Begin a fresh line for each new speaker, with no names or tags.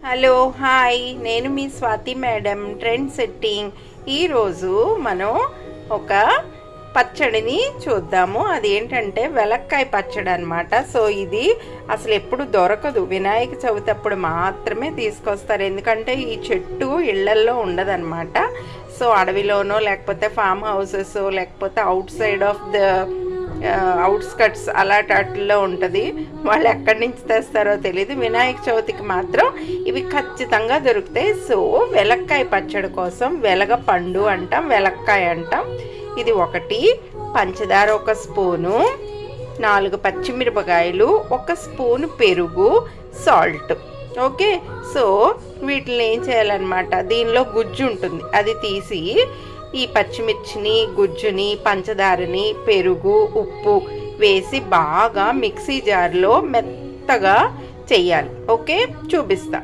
Hello hi, నేను మీ Swathi madam, trend setting. ఈరోజు మనం ఒక పచ్చడిని చూద్దాము. అదేంటంటే వెలక్కాయ పచ్చడి అనమాట. సో ఇది అసలు ఎప్పుడు దొరకదు, వినాయక చవితి అప్పుడు మాత్రమే తీసుకొస్తారు. ఎందుకంటే ఈ చెట్టు ఇళ్లల్లో ఉండదన్నమాట. సో అడవిలోనో లేకపోతే ఫామ్ హౌసెస్ లేకపోతే outside of the outskirts అలాంటిలో ఉంటుంది. వాళ్ళు ఎక్కడి నుంచి తెస్తారో తెలియదు. వినాయక చవితికి మాత్రం ఇవి ఖచ్చితంగా దొరుకుతాయి. సో వెలక్కాయ పచ్చడి కోసం వెలగ పండు అంటాం, వెలక్కాయ అంటాం. ఇది ఒకటి, పంచదార ఒక స్పూను, 4 పచ్చిమిరపకాయలు, 1 స్పూను పెరుగు, సాల్ట్. ఓకే, సో వీటిని ఏం చేయాలన్నమాట, దీనిలో గుజ్జు ఉంటుంది, అది తీసి ఈ పచ్చిమిర్చిని, గుజ్జుని, పంచదారని, పెరుగు, ఉప్పు వేసి బాగా మిక్సీ జార్లో మెత్తగా చెయ్యాలి. ఓకే, చూపిస్తా.